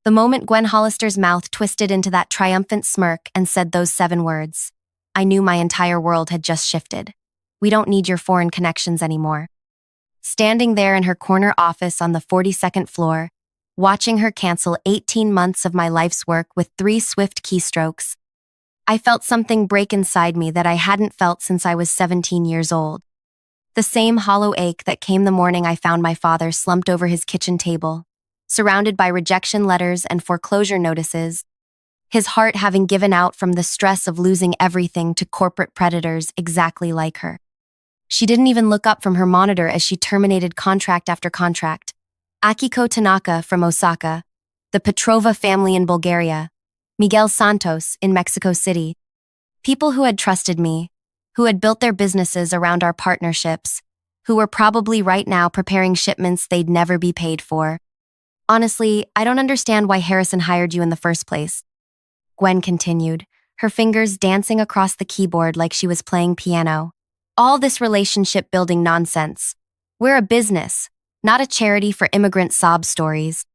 The moment Gwen Hollister's mouth twisted into that triumphant smirk and said those 7 words, I knew my entire world had just shifted. We don't need your foreign connections anymore. Standing there in her corner office on the 42nd floor, watching her cancel 18 months of my life's work with 3 swift keystrokes, I felt something break inside me that I hadn't felt since I was 17 years old. The same hollow ache that came the morning I found my father slumped over his kitchen table, surrounded by rejection letters and foreclosure notices, his heart having given out from the stress of losing everything to corporate predators exactly like her. She didn't even look up from her monitor as she terminated contract after contract. Akiko Tanaka from Osaka, the Petrova family in Bulgaria, Miguel Santos in Mexico City. People who had trusted me, who had built their businesses around our partnerships, who were probably right now preparing shipments they'd never be paid for. Honestly, I don't understand why Harrison hired you in the first place. Gwen continued, her fingers dancing across the keyboard like she was playing piano. All this relationship-building nonsense. We're a business, not a charity for immigrant sob stories.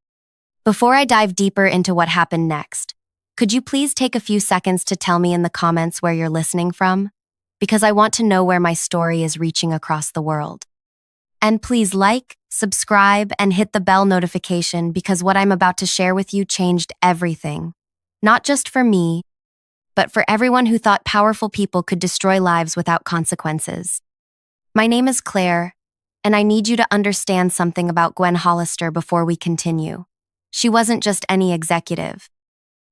Before I dive deeper into what happened next, could you please take a few seconds to tell me in the comments where you're listening from? Because I want to know where my story is reaching across the world. And please like, subscribe, and hit the bell notification because what I'm about to share with you changed everything. Not just for me, but for everyone who thought powerful people could destroy lives without consequences. My name is Claire, and I need you to understand something about Gwen Hollister before we continue. She wasn't just any executive.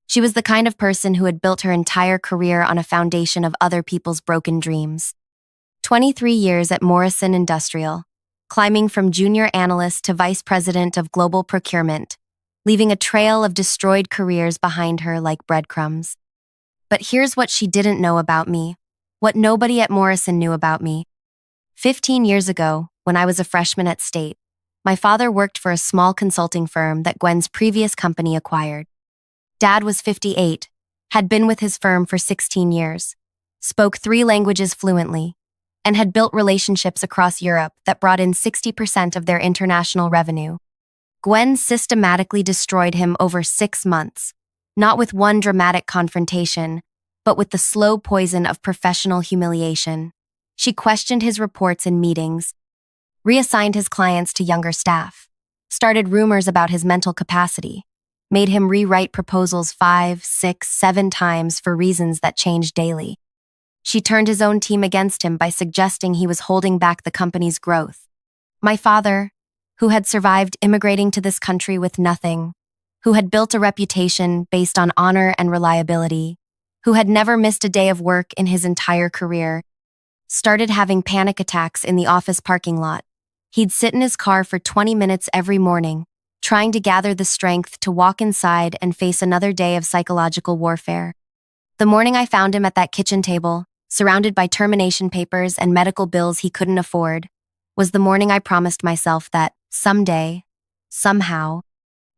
She was the kind of person who had built her entire career on a foundation of other people's broken dreams. 23 years at Morrison Industrial, climbing from junior analyst to vice president of global procurement, leaving a trail of destroyed careers behind her like breadcrumbs. But here's what she didn't know about me, what nobody at Morrison knew about me. 15 years ago, when I was a freshman at State, my father worked for a small consulting firm that Gwen's previous company acquired. Dad was 58, had been with his firm for 16 years, spoke 3 languages fluently, and had built relationships across Europe that brought in 60% of their international revenue. Gwen systematically destroyed him over 6 months, not with one dramatic confrontation, but with the slow poison of professional humiliation. She questioned his reports in meetings, reassigned his clients to younger staff, started rumors about his mental capacity, made him rewrite proposals 5, 6, 7 times for reasons that changed daily. She turned his own team against him by suggesting he was holding back the company's growth. My father, who had survived immigrating to this country with nothing, who had built a reputation based on honor and reliability, who had never missed a day of work in his entire career, started having panic attacks in the office parking lot. He'd sit in his car for 20 minutes every morning, trying to gather the strength to walk inside and face another day of psychological warfare. The morning I found him at that kitchen table, surrounded by termination papers and medical bills he couldn't afford, was the morning I promised myself that someday, somehow,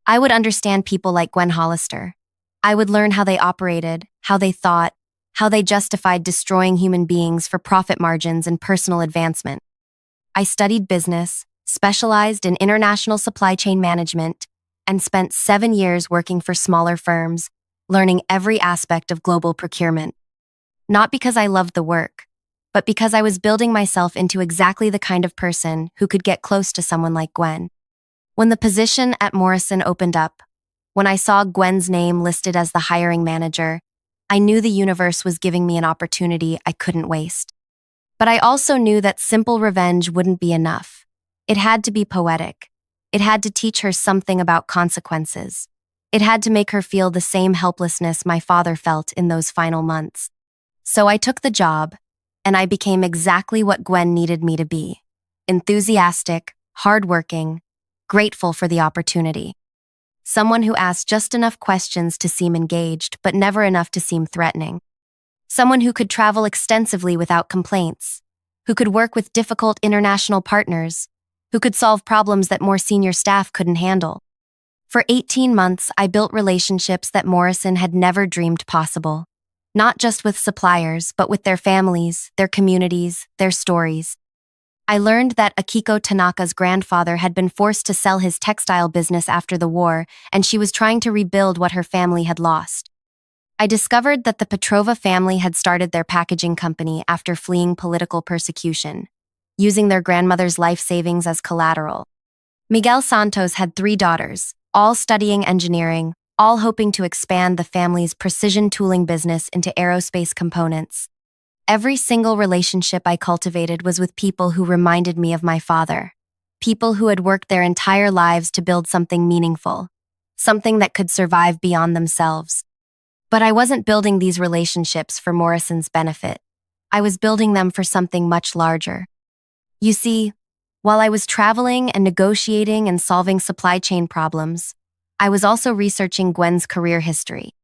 I would understand people like Gwen Hollister. I would learn how they operated, how they thought, how they justified destroying human beings for profit margins and personal advancement. I studied business, specialized in international supply chain management, and spent 7 years working for smaller firms, learning every aspect of global procurement. Not because I loved the work, but because I was building myself into exactly the kind of person who could get close to someone like Gwen. When the position at Morrison opened up, when I saw Gwen's name listed as the hiring manager, I knew the universe was giving me an opportunity I couldn't waste. But I also knew that simple revenge wouldn't be enough. It had to be poetic. It had to teach her something about consequences. It had to make her feel the same helplessness my father felt in those final months. So I took the job, and I became exactly what Gwen needed me to be: enthusiastic, hardworking, grateful for the opportunity. Someone who asked just enough questions to seem engaged, but never enough to seem threatening. Someone who could travel extensively without complaints, who could work with difficult international partners, who could solve problems that more senior staff couldn't handle. For 18 months, I built relationships that Morrison had never dreamed possible, not just with suppliers, but with their families, their communities, their stories. I learned that Akiko Tanaka's grandfather had been forced to sell his textile business after the war, and she was trying to rebuild what her family had lost. I discovered that the Petrova family had started their packaging company after fleeing political persecution, using their grandmother's life savings as collateral. Miguel Santos had 3 daughters, all studying engineering, all hoping to expand the family's precision tooling business into aerospace components. Every single relationship I cultivated was with people who reminded me of my father, people who had worked their entire lives to build something meaningful, something that could survive beyond themselves. But I wasn't building these relationships for Morrison's benefit. I was building them for something much larger. You see, while I was traveling and negotiating and solving supply chain problems, I was also researching Gwen's career history.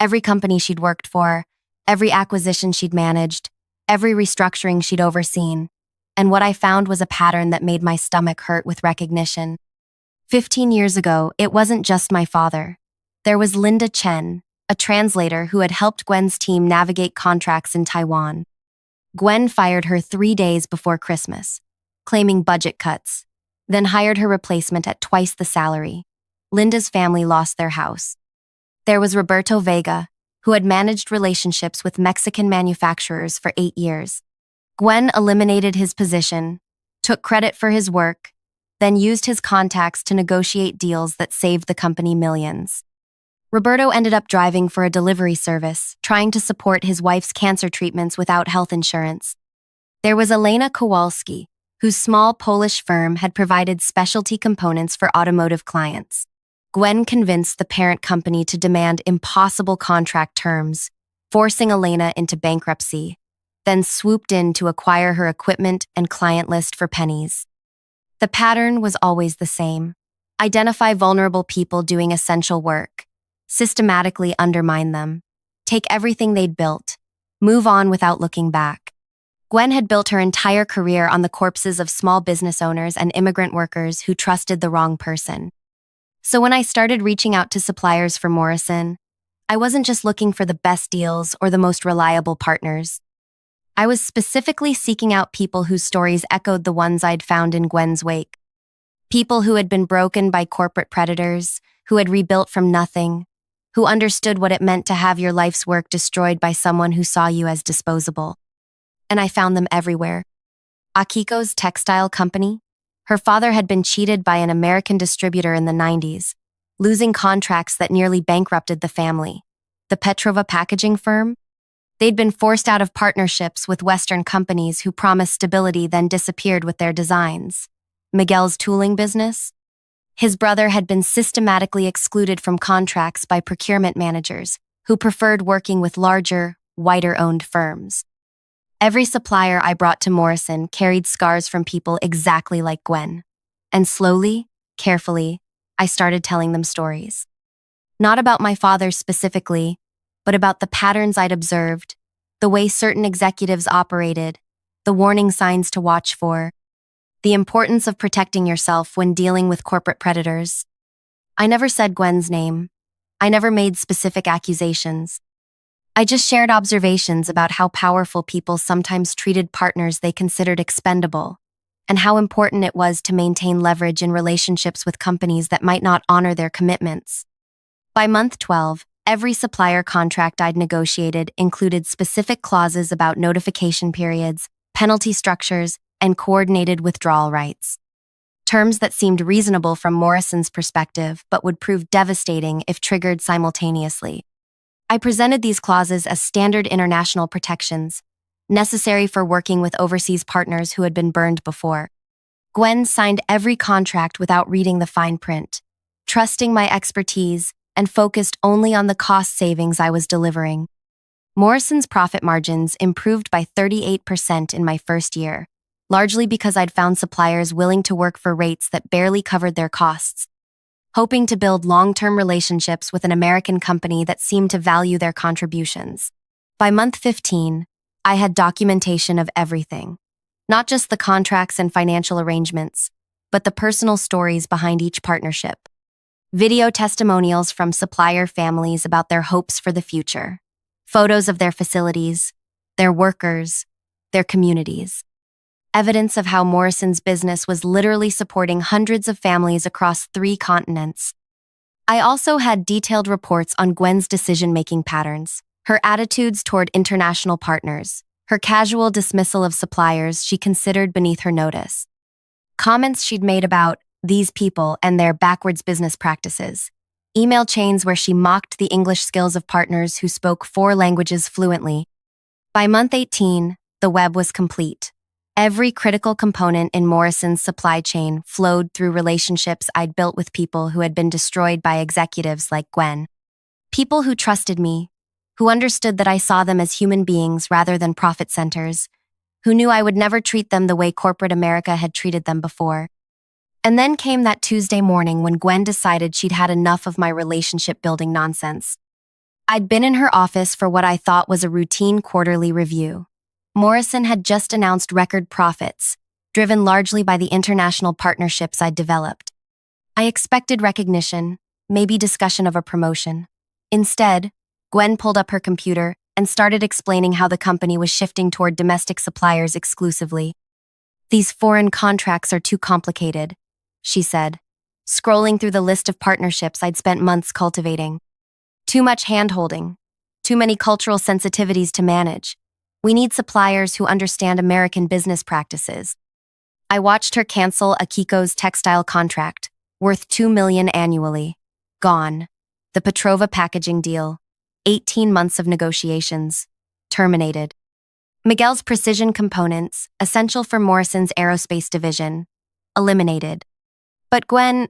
Every company she'd worked for, every acquisition she'd managed, every restructuring she'd overseen, and what I found was a pattern that made my stomach hurt with recognition. 15 years ago, it wasn't just my father. There was Linda Chen, a translator who had helped Gwen's team navigate contracts in Taiwan. Gwen fired her 3 days before Christmas, claiming budget cuts, then hired her replacement at twice the salary. Linda's family lost their house. There was Roberto Vega, who had managed relationships with Mexican manufacturers for 8 years. Gwen eliminated his position, took credit for his work, then used his contacts to negotiate deals that saved the company millions. Roberto ended up driving for a delivery service, trying to support his wife's cancer treatments without health insurance. There was Elena Kowalski, whose small Polish firm had provided specialty components for automotive clients. Gwen convinced the parent company to demand impossible contract terms, forcing Elena into bankruptcy, then swooped in to acquire her equipment and client list for pennies. The pattern was always the same. Identify vulnerable people doing essential work, systematically undermine them, take everything they'd built, move on without looking back. Gwen had built her entire career on the corpses of small business owners and immigrant workers who trusted the wrong person. So when I started reaching out to suppliers for Morrison, I wasn't just looking for the best deals or the most reliable partners. I was specifically seeking out people whose stories echoed the ones I'd found in Gwen's wake. People who had been broken by corporate predators, who had rebuilt from nothing, who understood what it meant to have your life's work destroyed by someone who saw you as disposable. And I found them everywhere. Akiko's textile company. Her father had been cheated by an American distributor in the 90s, losing contracts that nearly bankrupted the family. The Petrova packaging firm? They'd been forced out of partnerships with Western companies who promised stability then disappeared with their designs. Miguel's tooling business? His brother had been systematically excluded from contracts by procurement managers who preferred working with larger, whiter-owned firms. Every supplier I brought to Morrison carried scars from people exactly like Gwen. And slowly, carefully, I started telling them stories. Not about my father specifically, but about the patterns I'd observed, the way certain executives operated, the warning signs to watch for, the importance of protecting yourself when dealing with corporate predators. I never said Gwen's name. I never made specific accusations. I just shared observations about how powerful people sometimes treated partners they considered expendable, and how important it was to maintain leverage in relationships with companies that might not honor their commitments. By month 12, every supplier contract I'd negotiated included specific clauses about notification periods, penalty structures, and coordinated withdrawal rights. Terms that seemed reasonable from Morrison's perspective but would prove devastating if triggered simultaneously. I presented these clauses as standard international protections, necessary for working with overseas partners who had been burned before. Gwen signed every contract without reading the fine print, trusting my expertise and focused only on the cost savings I was delivering. Morrison's profit margins improved by 38% in my first year, largely because I'd found suppliers willing to work for rates that barely covered their costs. Hoping to build long-term relationships with an American company that seemed to value their contributions. By month 15, I had documentation of everything, not just the contracts and financial arrangements, but the personal stories behind each partnership. Video testimonials from supplier families about their hopes for the future, photos of their facilities, their workers, their communities. evidence of how Morrison's business was literally supporting hundreds of families across 3 continents. I also had detailed reports on Gwen's decision-making patterns, her attitudes toward international partners, her casual dismissal of suppliers she considered beneath her notice, comments she'd made about these people and their backwards business practices, email chains where she mocked the English skills of partners who spoke 4 languages fluently. By month 18, the web was complete. Every critical component in Morrison's supply chain flowed through relationships I'd built with people who had been destroyed by executives like Gwen. People who trusted me, who understood that I saw them as human beings rather than profit centers, who knew I would never treat them the way corporate America had treated them before. And then came that Tuesday morning when Gwen decided she'd had enough of my relationship-building nonsense. I'd been in her office for what I thought was a routine quarterly review. Morrison had just announced record profits, driven largely by the international partnerships I'd developed. I expected recognition, maybe discussion of a promotion. Instead, Gwen pulled up her computer and started explaining how the company was shifting toward domestic suppliers exclusively. "These foreign contracts are too complicated," she said, scrolling through the list of partnerships I'd spent months cultivating. "Too much hand-holding, too many cultural sensitivities to manage. We need suppliers who understand American business practices." I watched her cancel Akiko's textile contract, worth $2 million annually. Gone. The Petrova packaging deal, 18 months of negotiations, terminated. Miguel's precision components, essential for Morrison's aerospace division, eliminated. "But Gwen,"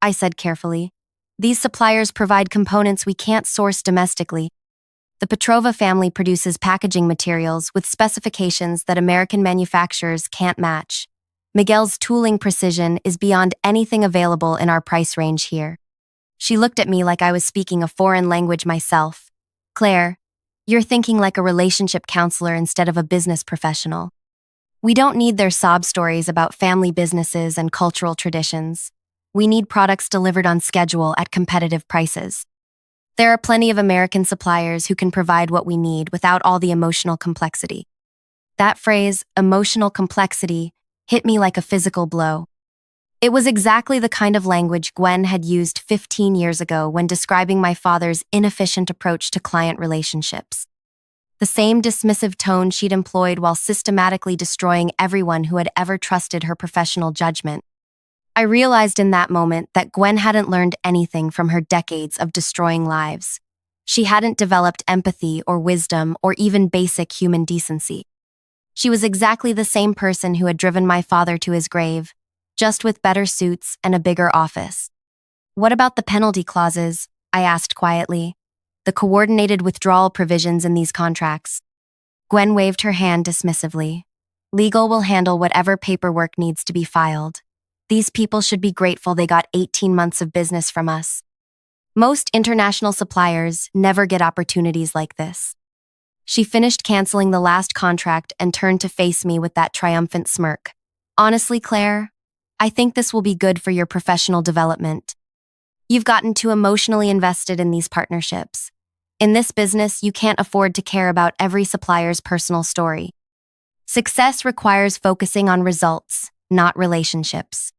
I said carefully, "these suppliers provide components we can't source domestically. The Petrova family produces packaging materials with specifications that American manufacturers can't match. Miguel's tooling precision is beyond anything available in our price range here." She looked at me like I was speaking a foreign language myself. "Claire, you're thinking like a relationship counselor instead of a business professional. We don't need their sob stories about family businesses and cultural traditions. We need products delivered on schedule at competitive prices. There are plenty of American suppliers who can provide what we need without all the emotional complexity." That phrase, emotional complexity, hit me like a physical blow. It was exactly the kind of language Gwen had used 15 years ago when describing my father's inefficient approach to client relationships. The same dismissive tone she'd employed while systematically destroying everyone who had ever trusted her professional judgment. I realized in that moment that Gwen hadn't learned anything from her decades of destroying lives. She hadn't developed empathy or wisdom or even basic human decency. She was exactly the same person who had driven my father to his grave, just with better suits and a bigger office. "What about the penalty clauses?" I asked quietly. "The coordinated withdrawal provisions in these contracts." Gwen waved her hand dismissively. "Legal will handle whatever paperwork needs to be filed. These people should be grateful they got 18 months of business from us. Most international suppliers never get opportunities like this." She finished canceling the last contract and turned to face me with that triumphant smirk. "Honestly, Claire, I think this will be good for your professional development. You've gotten too emotionally invested in these partnerships. In this business, you can't afford to care about every supplier's personal story. Success requires focusing on results, not relationships."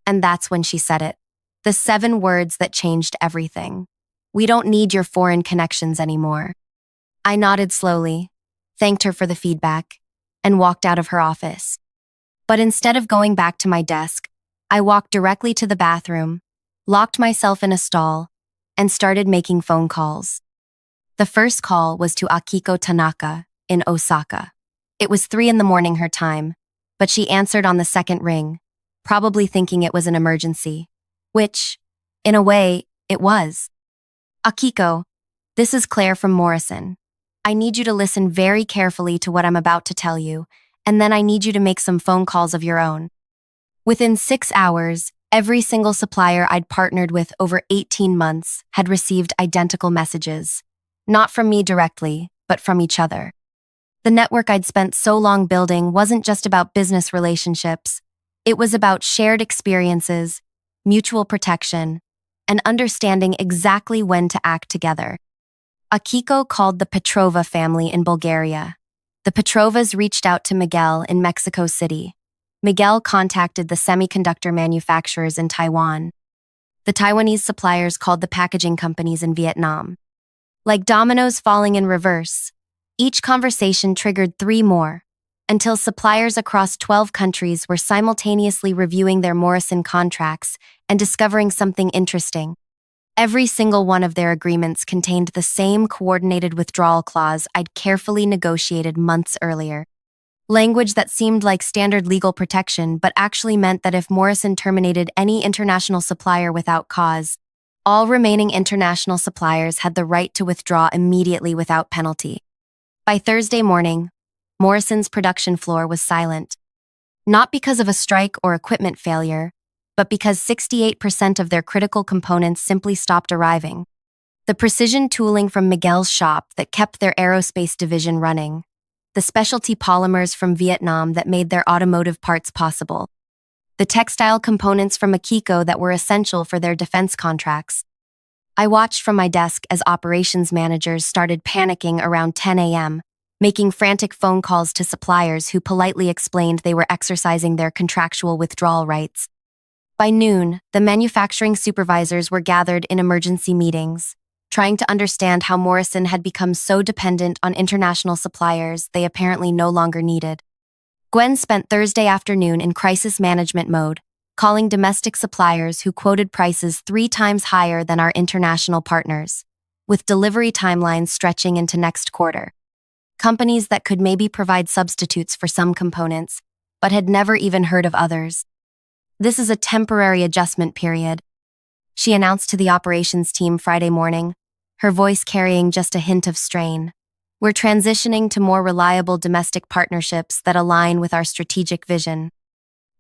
And that's when she said it. The 7 words that changed everything. "We don't need your foreign connections anymore." I nodded slowly, thanked her for the feedback, and walked out of her office. But instead of going back to my desk, I walked directly to the bathroom, locked myself in a stall, and started making phone calls. The first call was to Akiko Tanaka in Osaka. It was 3 a.m. her time, but she answered on the second ring, probably thinking it was an emergency, which, in a way, it was. "Akiko, this is Claire from Morrison. I need you to listen very carefully to what I'm about to tell you, and then I need you to make some phone calls of your own." Within 6 hours, every single supplier I'd partnered with over 18 months had received identical messages, not from me directly, but from each other. The network I'd spent so long building wasn't just about business relationships. It was about shared experiences, mutual protection, and understanding exactly when to act together. Akiko called the Petrova family in Bulgaria. The Petrovas reached out to Miguel in Mexico City. Miguel contacted the semiconductor manufacturers in Taiwan. The Taiwanese suppliers called the packaging companies in Vietnam. Like dominoes falling in reverse, each conversation triggered 3 more, until suppliers across 12 countries were simultaneously reviewing their Morrison contracts and discovering something interesting. Every single one of their agreements contained the same coordinated withdrawal clause I'd carefully negotiated months earlier. Language that seemed like standard legal protection but actually meant that if Morrison terminated any international supplier without cause, all remaining international suppliers had the right to withdraw immediately without penalty. By Thursday morning, Morrison's production floor was silent. Not because of a strike or equipment failure, but because 68% of their critical components simply stopped arriving. The precision tooling from Miguel's shop that kept their aerospace division running, the specialty polymers from Vietnam that made their automotive parts possible, the textile components from Akiko that were essential for their defense contracts. I watched from my desk as operations managers started panicking around 10 a.m., making frantic phone calls to suppliers who politely explained they were exercising their contractual withdrawal rights. By noon, the manufacturing supervisors were gathered in emergency meetings, trying to understand how Morrison had become so dependent on international suppliers they apparently no longer needed. Gwen spent Thursday afternoon in crisis management mode, calling domestic suppliers who quoted prices 3 times higher than our international partners, with delivery timelines stretching into next quarter. Companies that could maybe provide substitutes for some components, but had never even heard of others. This is a temporary adjustment period, she announced to the operations team Friday morning, her voice carrying just a hint of strain. We're transitioning to more reliable domestic partnerships that align with our strategic vision.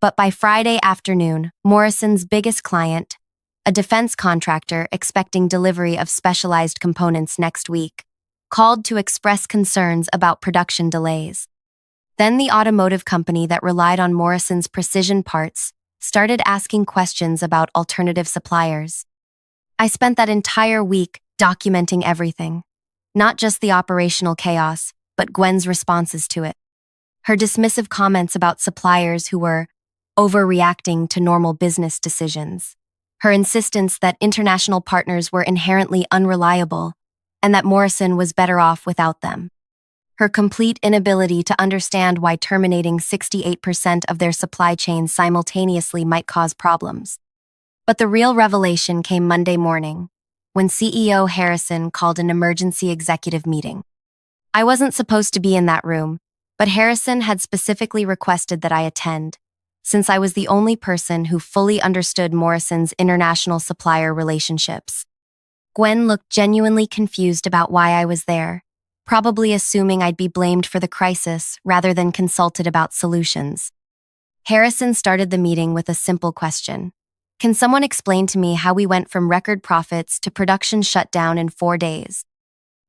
But by Friday afternoon, Morrison's biggest client, a defense contractor expecting delivery of specialized components next week, called to express concerns about production delays. Then the automotive company that relied on Morrison's precision parts started asking questions about alternative suppliers. I spent that entire week documenting everything, not just the operational chaos, but Gwen's responses to it. Her dismissive comments about suppliers who were overreacting to normal business decisions. Her insistence that international partners were inherently unreliable and that Morrison was better off without them. Her complete inability to understand why terminating 68% of their supply chain simultaneously might cause problems. But the real revelation came Monday morning, when CEO Harrison called an emergency executive meeting. I wasn't supposed to be in that room, but Harrison had specifically requested that I attend, since I was the only person who fully understood Morrison's international supplier relationships. Gwen looked genuinely confused about why I was there, probably assuming I'd be blamed for the crisis rather than consulted about solutions. Harrison started the meeting with a simple question. Can someone explain to me how we went from record profits to production shutdown in 4 days?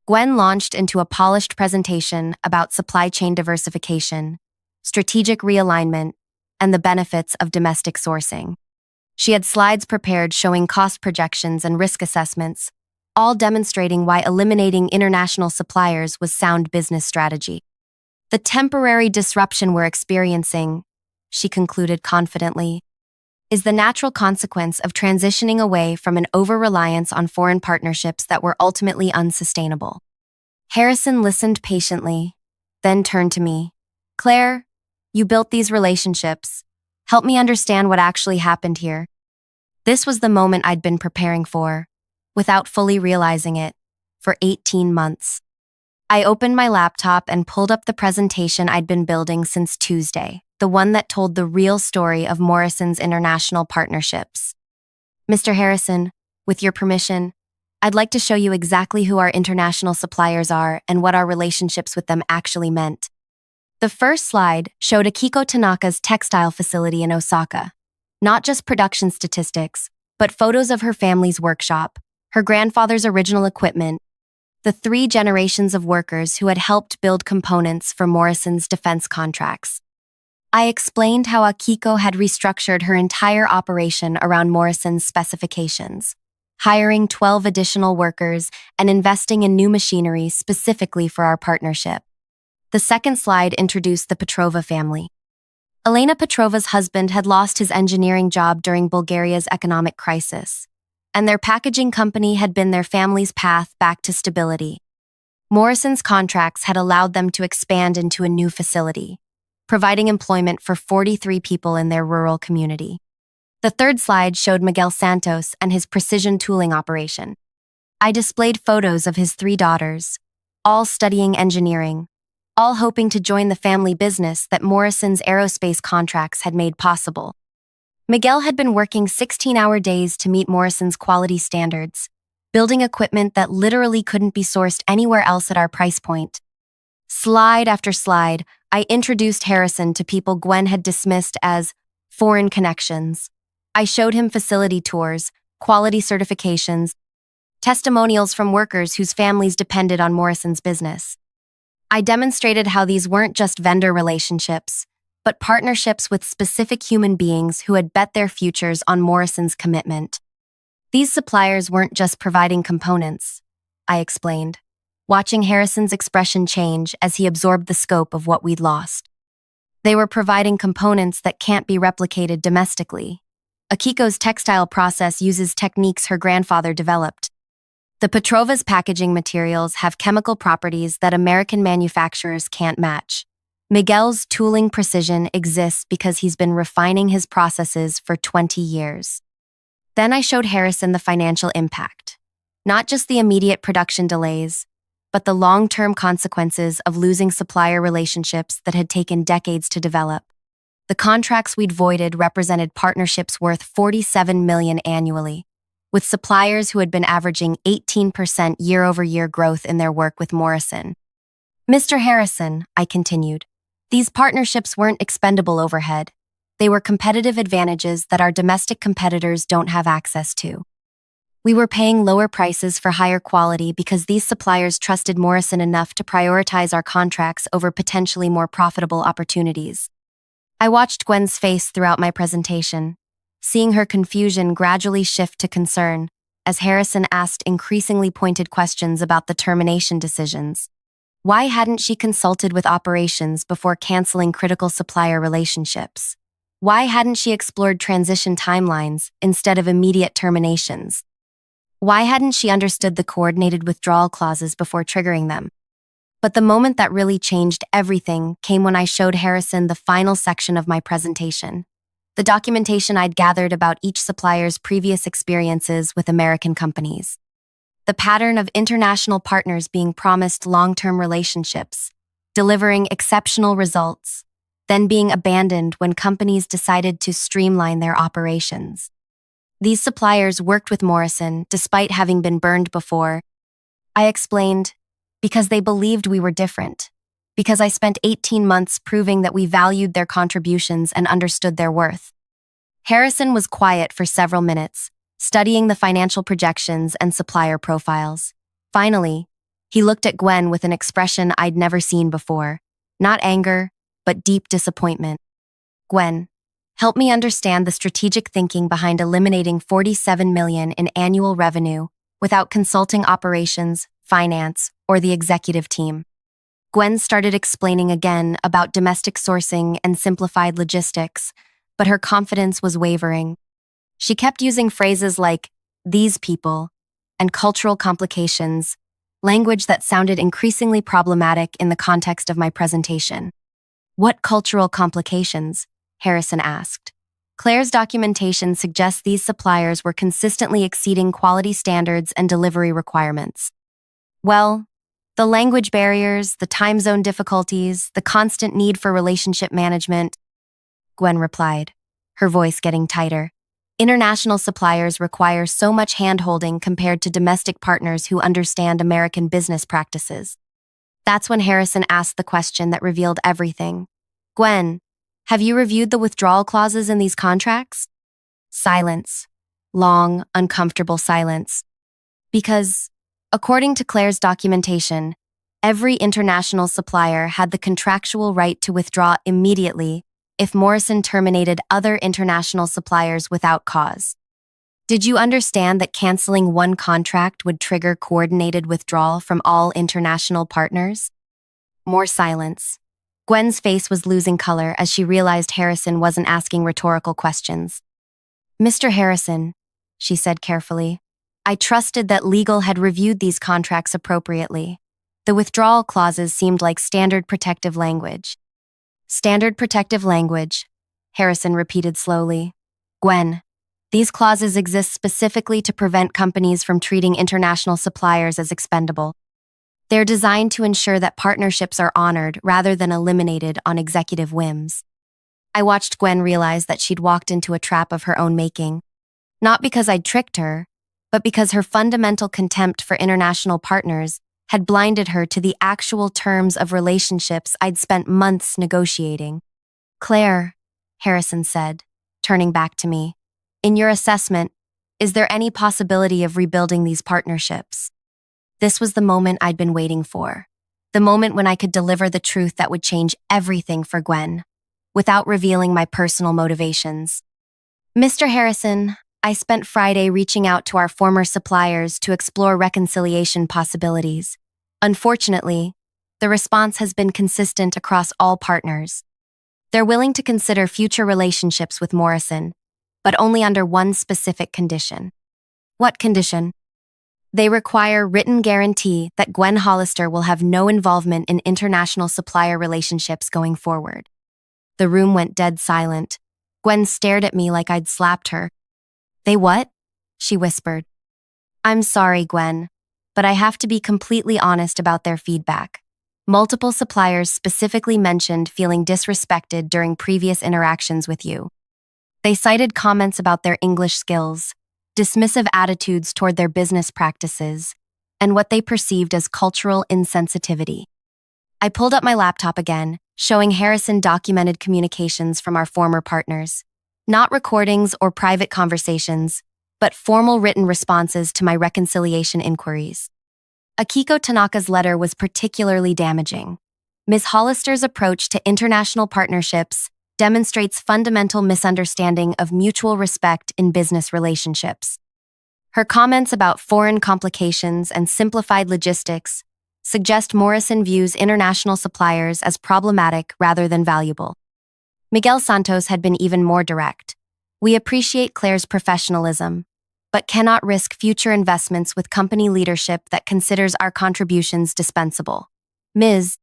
Gwen launched into a polished presentation about supply chain diversification, strategic realignment, and the benefits of domestic sourcing. She had slides prepared showing cost projections and risk assessments, all demonstrating why eliminating international suppliers was sound business strategy. The temporary disruption we're experiencing, she concluded confidently, is the natural consequence of transitioning away from an over-reliance on foreign partnerships that were ultimately unsustainable. Harrison listened patiently, then turned to me. Claire, you built these relationships. Help me understand what actually happened here. This was the moment I'd been preparing for, without fully realizing it, for 18 months. I opened my laptop and pulled up the presentation I'd been building since Tuesday, the one that told the real story of Morrison's international partnerships. Mr. Harrison, with your permission, I'd like to show you exactly who our international suppliers are and what our relationships with them actually meant. The first slide showed Akiko Tanaka's textile facility in Osaka. Not just production statistics, but photos of her family's workshop, her grandfather's original equipment, the 3 generations of workers who had helped build components for Morrison's defense contracts. I explained how Akiko had restructured her entire operation around Morrison's specifications, hiring 12 additional workers and investing in new machinery specifically for our partnership. The second slide introduced the Petrova family. Elena Petrova's husband had lost his engineering job during Bulgaria's economic crisis, and their packaging company had been their family's path back to stability. Morrison's contracts had allowed them to expand into a new facility, providing employment for 43 people in their rural community. The third slide showed Miguel Santos and his precision tooling operation. I displayed photos of his 3 daughters, all studying engineering, all hoping to join the family business that Morrison's aerospace contracts had made possible. Miguel had been working 16-hour days to meet Morrison's quality standards, building equipment that literally couldn't be sourced anywhere else at our price point. Slide after slide, I introduced Harrison to people Gwen had dismissed as foreign connections. I showed him facility tours, quality certifications, testimonials from workers whose families depended on Morrison's business. I demonstrated how these weren't just vendor relationships, but partnerships with specific human beings who had bet their futures on Morrison's commitment. These suppliers weren't just providing components, I explained, watching Harrison's expression change as he absorbed the scope of what we'd lost. They were providing components that can't be replicated domestically. Akiko's textile process uses techniques her grandfather developed. The Petrova's packaging materials have chemical properties that American manufacturers can't match. Miguel's tooling precision exists because he's been refining his processes for 20 years. Then I showed Harrison the financial impact. Not just the immediate production delays, but the long-term consequences of losing supplier relationships that had taken decades to develop. The contracts we'd voided represented partnerships worth $47 million annually, with suppliers who had been averaging 18% year-over-year growth in their work with Morrison. Mr. Harrison, I continued, these partnerships weren't expendable overhead. They were competitive advantages that our domestic competitors don't have access to. We were paying lower prices for higher quality because these suppliers trusted Morrison enough to prioritize our contracts over potentially more profitable opportunities. I watched Gwen's face throughout my presentation, seeing her confusion gradually shift to concern as Harrison asked increasingly pointed questions about the termination decisions. Why hadn't she consulted with operations before canceling critical supplier relationships? Why hadn't she explored transition timelines instead of immediate terminations? Why hadn't she understood the coordinated withdrawal clauses before triggering them? But the moment that really changed everything came when I showed Harrison the final section of my presentation, the documentation I'd gathered about each supplier's previous experiences with American companies. The pattern of international partners being promised long-term relationships, delivering exceptional results, then being abandoned when companies decided to streamline their operations. These suppliers worked with Morrison despite having been burned before. I explained, because they believed we were different, because I spent 18 months proving that we valued their contributions and understood their worth. Harrison was quiet for several minutes, studying the financial projections and supplier profiles. Finally, he looked at Gwen with an expression I'd never seen before, not anger, but deep disappointment. Gwen, help me understand the strategic thinking behind eliminating $47 million in annual revenue without consulting operations, finance, or the executive team. Gwen started explaining again about domestic sourcing and simplified logistics, but her confidence was wavering. She kept using phrases like, these people, and cultural complications, language that sounded increasingly problematic in the context of my presentation. What cultural complications? Harrison asked. Claire's documentation suggests these suppliers were consistently exceeding quality standards and delivery requirements. Well, the language barriers, the time zone difficulties, the constant need for relationship management, Gwen replied, her voice getting tighter. International suppliers require so much hand-holding compared to domestic partners who understand American business practices. That's when Harrison asked the question that revealed everything. Gwen, have you reviewed the withdrawal clauses in these contracts? Silence. Long, uncomfortable silence. Because, according to Claire's documentation, every international supplier had the contractual right to withdraw immediately if Morrison terminated other international suppliers without cause. Did you understand that canceling one contract would trigger coordinated withdrawal from all international partners? More silence. Gwen's face was losing color as she realized Harrison wasn't asking rhetorical questions. Mr. Harrison, she said carefully, I trusted that legal had reviewed these contracts appropriately. The withdrawal clauses seemed like standard protective language. Standard protective language, Harrison repeated slowly. Gwen, these clauses exist specifically to prevent companies from treating international suppliers as expendable. They're designed to ensure that partnerships are honored rather than eliminated on executive whims. I watched Gwen realize that she'd walked into a trap of her own making. Not because I'd tricked her, but because her fundamental contempt for international partners had blinded her to the actual terms of relationships I'd spent months negotiating. Claire, Harrison said, turning back to me, in your assessment, is there any possibility of rebuilding these partnerships? This was the moment I'd been waiting for. The moment when I could deliver the truth that would change everything for Gwen, without revealing my personal motivations. Mr. Harrison, I spent Friday reaching out to our former suppliers to explore reconciliation possibilities. Unfortunately, the response has been consistent across all partners. They're willing to consider future relationships with Morrison, but only under one specific condition. What condition? They require written guarantee that Gwen Hollister will have no involvement in international supplier relationships going forward. The room went dead silent. Gwen stared at me like I'd slapped her. They what? She whispered. I'm sorry, Gwen, but I have to be completely honest about their feedback. Multiple suppliers specifically mentioned feeling disrespected during previous interactions with you. They cited comments about their English skills, dismissive attitudes toward their business practices, and what they perceived as cultural insensitivity. I pulled up my laptop again, showing Harrison documented communications from our former partners. Not recordings or private conversations, but formal written responses to my reconciliation inquiries. Akiko Tanaka's letter was particularly damaging. Ms. Hollister's approach to international partnerships demonstrates fundamental misunderstanding of mutual respect in business relationships. Her comments about foreign complications and simplified logistics suggest Morrison views international suppliers as problematic rather than valuable. Miguel Santos had been even more direct. We appreciate Claire's professionalism, but cannot risk future investments with company leadership that considers our contributions dispensable. Ms.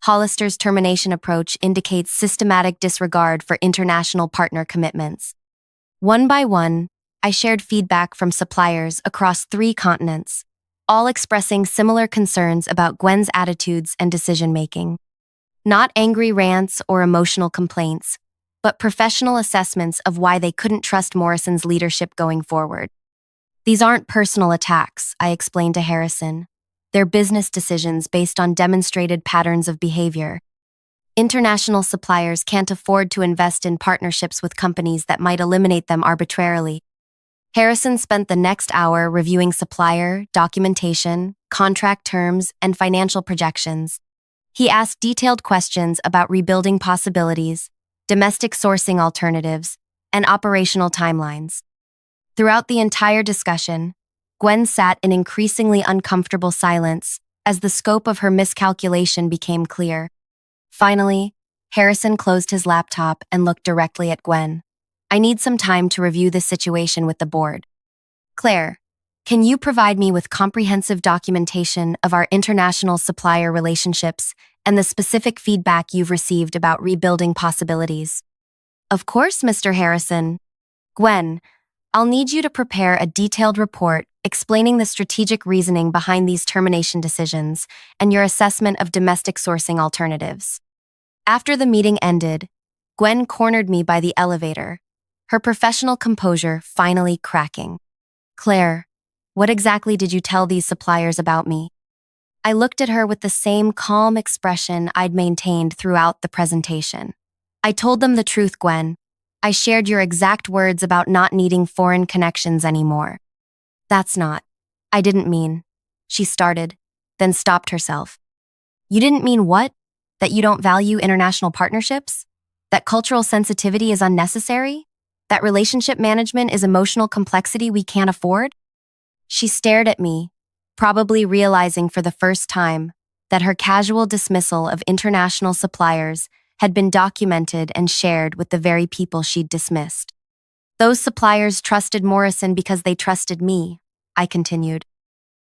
Hollister's termination approach indicates systematic disregard for international partner commitments. One by one, I shared feedback from suppliers across 3 continents, all expressing similar concerns about Gwen's attitudes and decision-making. Not angry rants or emotional complaints, but professional assessments of why they couldn't trust Morrison's leadership going forward. These aren't personal attacks, I explained to Harrison. They're business decisions based on demonstrated patterns of behavior. International suppliers can't afford to invest in partnerships with companies that might eliminate them arbitrarily. Harrison spent the next hour reviewing supplier, documentation, contract terms, and financial projections. He asked detailed questions about rebuilding possibilities, domestic sourcing alternatives, and operational timelines. Throughout the entire discussion, Gwen sat in increasingly uncomfortable silence as the scope of her miscalculation became clear. Finally, Harrison closed his laptop and looked directly at Gwen. I need some time to review this situation with the board. Claire, can you provide me with comprehensive documentation of our international supplier relationships and the specific feedback you've received about rebuilding possibilities? Of course, Mr. Harrison. Gwen, I'll need you to prepare a detailed report explaining the strategic reasoning behind these termination decisions and your assessment of domestic sourcing alternatives. After the meeting ended, Gwen cornered me by the elevator, her professional composure finally cracking. Claire, what exactly did you tell these suppliers about me? I looked at her with the same calm expression I'd maintained throughout the presentation. I told them the truth, Gwen. I shared your exact words about not needing foreign connections anymore. That's not. I didn't mean. She started, then stopped herself. You didn't mean what? That you don't value international partnerships? That cultural sensitivity is unnecessary? That relationship management is emotional complexity we can't afford? She stared at me, probably realizing for the first time that her casual dismissal of international suppliers had been documented and shared with the very people she'd dismissed. Those suppliers trusted Morrison because they trusted me, I continued.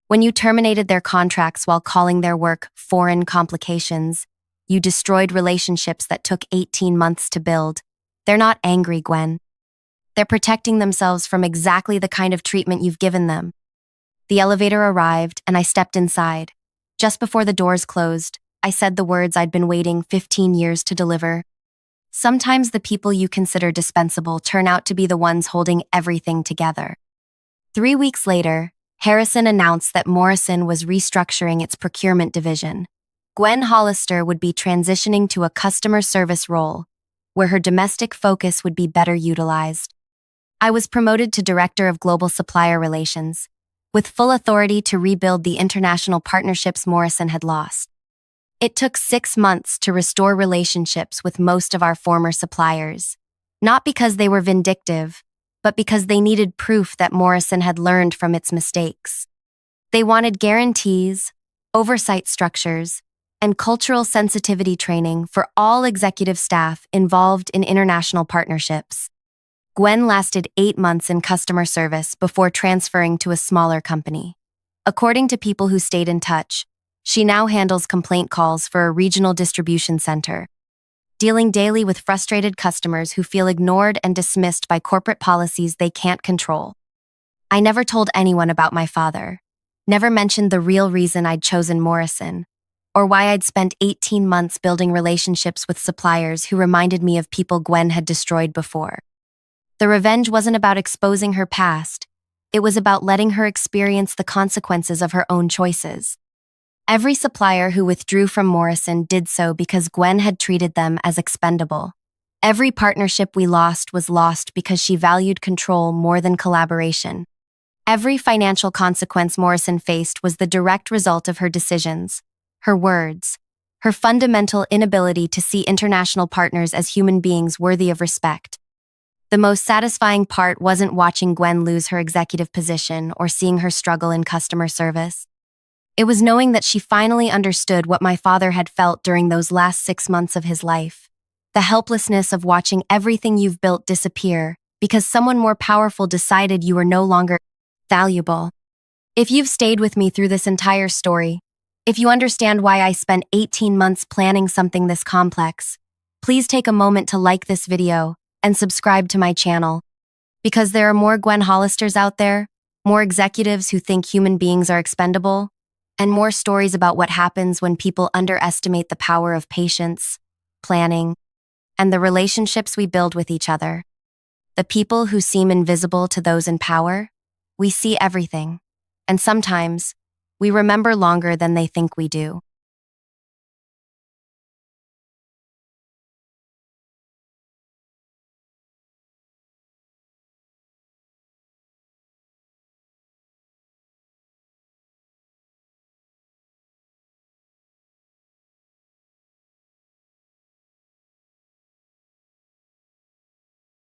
When you terminated their contracts while calling their work foreign complications, you destroyed relationships that took 18 months to build. They're not angry, Gwen. They're protecting themselves from exactly the kind of treatment you've given them. The elevator arrived, and I stepped inside. Just before the doors closed, I said the words I'd been waiting 15 years to deliver. Sometimes the people you consider dispensable turn out to be the ones holding everything together. 3 weeks later, Harrison announced that Morrison was restructuring its procurement division. Gwen Hollister would be transitioning to a customer service role, where her domestic focus would be better utilized. I was promoted to Director of Global Supplier Relations, with full authority to rebuild the international partnerships Morrison had lost. It took 6 months to restore relationships with most of our former suppliers, not because they were vindictive, but because they needed proof that Morrison had learned from its mistakes. They wanted guarantees, oversight structures, and cultural sensitivity training for all executive staff involved in international partnerships. Gwen lasted 8 months in customer service before transferring to a smaller company. According to people who stayed in touch, she now handles complaint calls for a regional distribution center, dealing daily with frustrated customers who feel ignored and dismissed by corporate policies they can't control. I never told anyone about my father, never mentioned the real reason I'd chosen Morrison, or why I'd spent 18 months building relationships with suppliers who reminded me of people Gwen had destroyed before. The revenge wasn't about exposing her past, it was about letting her experience the consequences of her own choices. Every supplier who withdrew from Morrison did so because Gwen had treated them as expendable. Every partnership we lost was lost because she valued control more than collaboration. Every financial consequence Morrison faced was the direct result of her decisions, her words, her fundamental inability to see international partners as human beings worthy of respect. The most satisfying part wasn't watching Gwen lose her executive position or seeing her struggle in customer service. It was knowing that she finally understood what my father had felt during those last 6 months of his life. The helplessness of watching everything you've built disappear because someone more powerful decided you were no longer valuable. If you've stayed with me through this entire story, if you understand why I spent 18 months planning something this complex, please take a moment to like this video and subscribe to my channel. Because there are more Gwen Hollisters out there, more executives who think human beings are expendable, and more stories about what happens when people underestimate the power of patience, planning, and the relationships we build with each other. The people who seem invisible to those in power, we see everything, and sometimes we remember longer than they think we do.